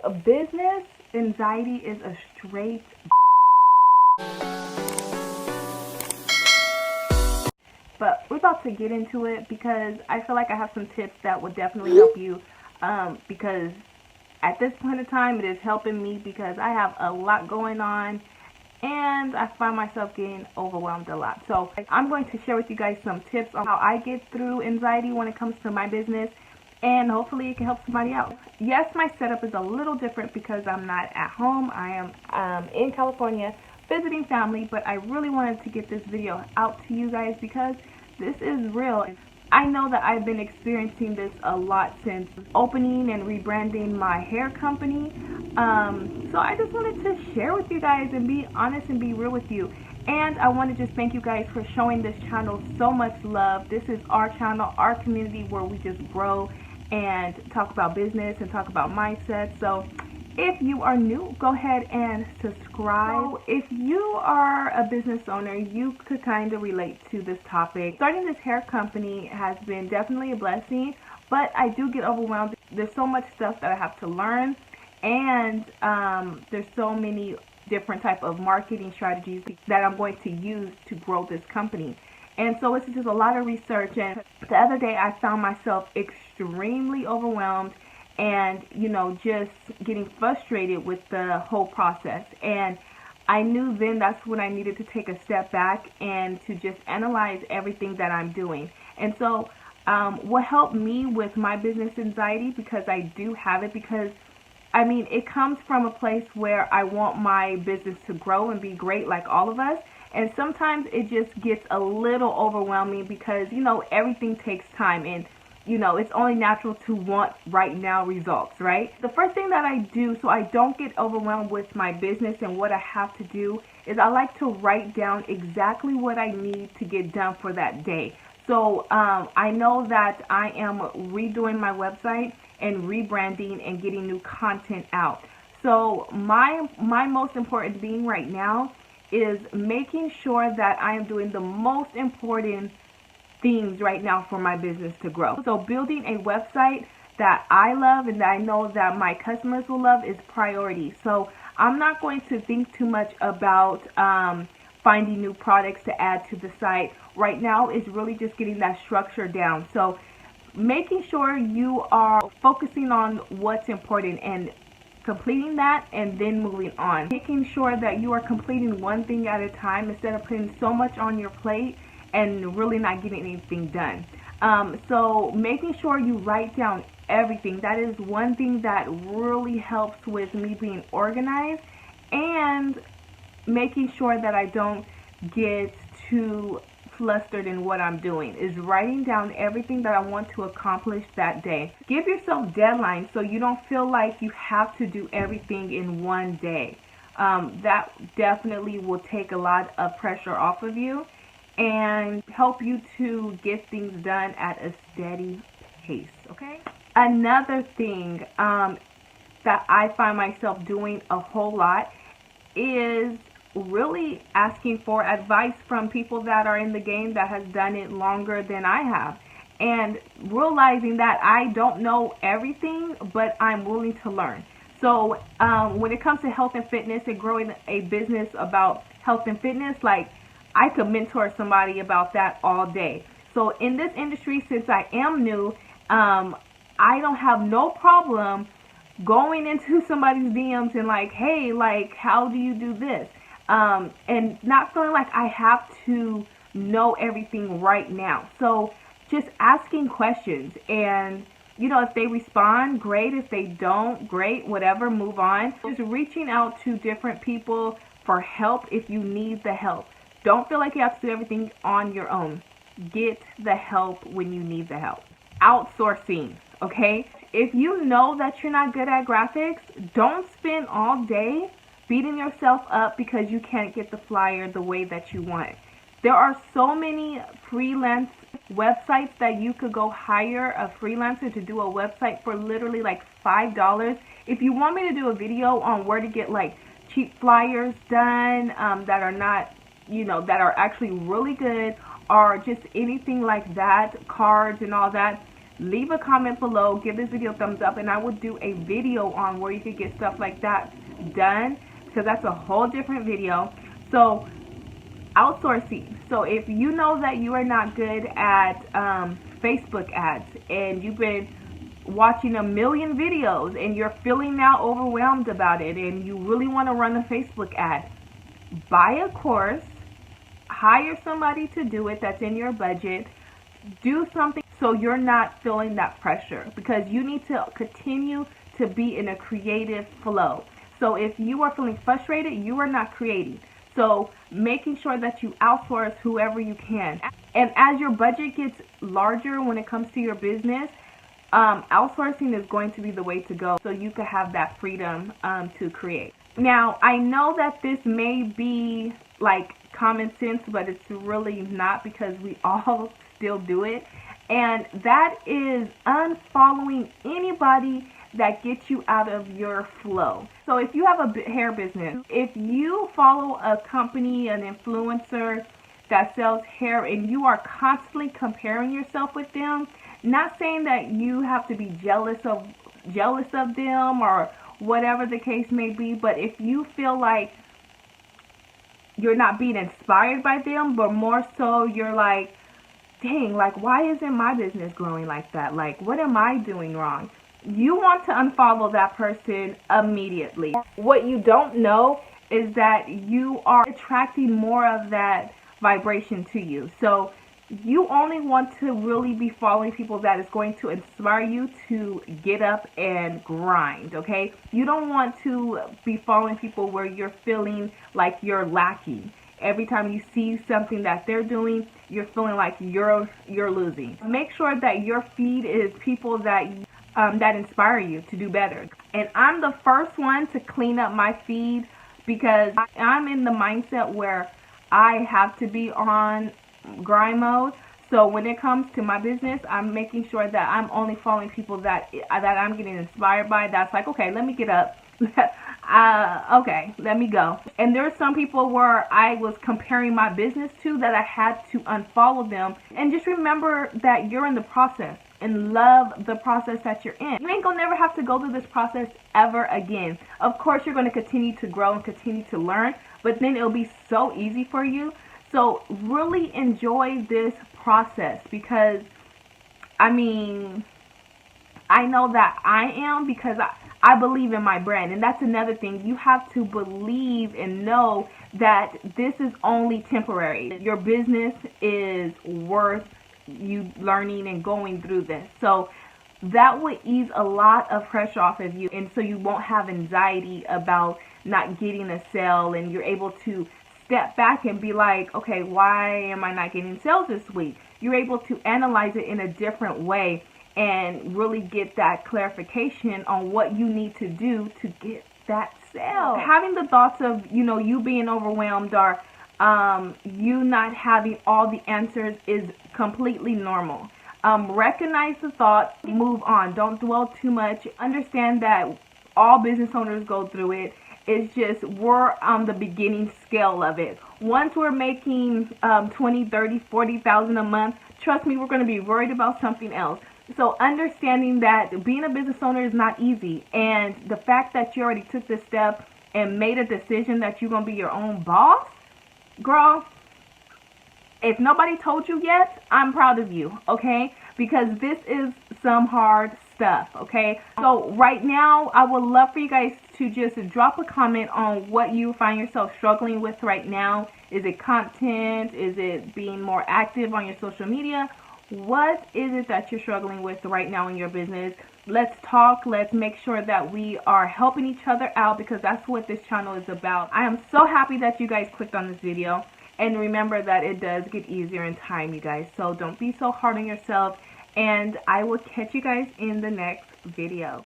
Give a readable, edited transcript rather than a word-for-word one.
A business anxiety is a straight but we're about to get into it because I feel like I have some tips that will definitely help you because at this point in time it is helping me because I have a lot going on and I find myself getting overwhelmed a lot. So I'm going to share with you guys some tips on how I get through anxiety when it comes to my business, and hopefully it can help somebody out. Yes, my setup is a little different because I'm not at home. I am in California visiting family, but I really wanted to get this video out to you guys because this is real. I know that I've been experiencing this a lot since opening and rebranding my hair company. So I just wanted to share with you guys and be honest and be real with you. And I want to just thank you guys for showing this channel so much love. This is our channel, our community where we just grow and talk about business and talk about mindset. So if you are new, go ahead and subscribe. So if you are a business owner, you could kind of relate to this topic. Starting this hair company has been definitely a blessing, but I do get overwhelmed. There's so much stuff that I have to learn, and there's so many different type of marketing strategies that I'm going to use to grow this company. And so it's just a lot of research, and the other day I found myself extremely overwhelmed and just getting frustrated with the whole process. And I knew then that's when I needed to take a step back and to just analyze everything that I'm doing. And so what helped me with my business anxiety, because I do have it, because I mean it comes from a place where I want my business to grow and be great like all of us. And sometimes it just gets a little overwhelming because everything takes time, and it's only natural to want right now results, right? The first thing that I do so I don't get overwhelmed with my business and what I have to do is I like to write down exactly what I need to get done for that day. So I know that I am redoing my website and rebranding and getting new content out. So my most important thing right now is making sure that I am doing the most important things right now for my business to grow. So building a website that I love and that I know that my customers will love is priority. So I'm not going to think too much about finding new products to add to the site. Right now is really just getting that structure down. So making sure you are focusing on what's important and completing that and then moving on. Making sure that you are completing one thing at a time instead of putting so much on your plate and really not getting anything done. So making sure you write down everything. That is one thing that really helps with me being organized and making sure that I don't get too flustered in what I'm doing, is writing down everything that I want to accomplish that day. Give yourself deadlines so you don't feel like you have to do everything in one day. That definitely will take a lot of pressure off of you and help you to get things done at a steady pace, okay? Another thing that I find myself doing a whole lot is really asking for advice from people that are in the game that has done it longer than I have, and realizing that I don't know everything, but I'm willing to learn. So when it comes to health and fitness and growing a business about health and fitness, like I could mentor somebody about that all day. So in this industry, since I am new, I don't have no problem going into somebody's DMs and like, hey, like, how do you do this? And not feeling like I have to know everything right now. So just asking questions, and if they respond, great. If they don't, great, whatever, move on. Just reaching out to different people for help if you need the help. Don't feel like you have to do everything on your own. Get the help when you need the help. Outsourcing, okay? If you know that you're not good at graphics, don't spend all day beating yourself up because you can't get the flyer the way that you want. There are so many freelance websites that you could go hire a freelancer to do a website for literally like $5. If you want me to do a video on where to get like cheap flyers done that are not, that are actually really good, or just anything like that, cards and all that, leave a comment below, give this video a thumbs up, and I will do a video on where you could get stuff like that done, because that's a whole different video. So outsourcing. So if you know that you are not good at Facebook ads, and you've been watching a million videos and you're feeling now overwhelmed about it, and you really want to run a Facebook ad, buy a course, hire somebody to do it that's in your budget. Do something so you're not feeling that pressure, because you need to continue to be in a creative flow. So if you are feeling frustrated, you are not creating. So making sure that you outsource whoever you can. And as your budget gets larger when it comes to your business, outsourcing is going to be the way to go, so you can have that freedom to create. Now, I know that this may be like common sense, but it's really not, because we all still do it. And that is unfollowing anybody that gets you out of your flow. So if you have a hair business, if you follow a company, an influencer that sells hair, and you are constantly comparing yourself with them, not saying that you have to be jealous of them or whatever the case may be, but if you feel like you're not being inspired by them, but more so you're like, dang, like, why isn't my business growing like that? Like, what am I doing wrong? You want to unfollow that person immediately. What you don't know is that you are attracting more of that vibration to you. So you only want to really be following people that is going to inspire you to get up and grind, okay? You don't want to be following people where you're feeling like you're lacking. Every time you see something that they're doing, you're feeling like you're losing. Make sure that your feed is people that inspire you to do better. And I'm the first one to clean up my feed, because I'm in the mindset where I have to be on grind mode. So when it comes to my business, I'm making sure that I'm only following people that I'm getting inspired by. That's like, okay, let me get up. Okay, let me go. And there's some people where I was comparing my business to that I had to unfollow them. And just remember that you're in the process, and love the process that you're in. You ain't gonna never have to go through this process ever again. Of course, you're gonna continue to grow and continue to learn, but then it'll be so easy for you. So really enjoy this process, because I mean, I know that I am, because I believe in my brand. And that's another thing. You have to believe and know that this is only temporary. Your business is worth you learning and going through this. So that would ease a lot of pressure off of you, and so you won't have anxiety about not getting a sale, and you're able to step back and be like, okay, why am I not getting sales this week? You're able to analyze it in a different way and really get that clarification on what you need to do to get that sale. Having the thoughts of, you being overwhelmed, or you not having all the answers is completely normal. Recognize the thought, move on. Don't dwell too much. Understand that all business owners go through it. It's just we're on the beginning scale of it. Once we're making 20, 30, 40,000 a month, trust me, we're going to be worried about something else. So understanding that being a business owner is not easy, and the fact that you already took this step and made a decision that you're going to be your own boss, girl, if nobody told you yet, I'm proud of you, okay? Because this is some hard stuff, okay? So right now, I would love for you guys to just drop a comment on what you find yourself struggling with right now. Is it content? Is it being more active on your social media? What is it that you're struggling with right now in your business? Let's talk. Let's make sure that we are helping each other out, because that's what this channel is about. I am so happy that you guys clicked on this video. And remember that it does get easier in time, you guys. So don't be so hard on yourself. And I will catch you guys in the next video.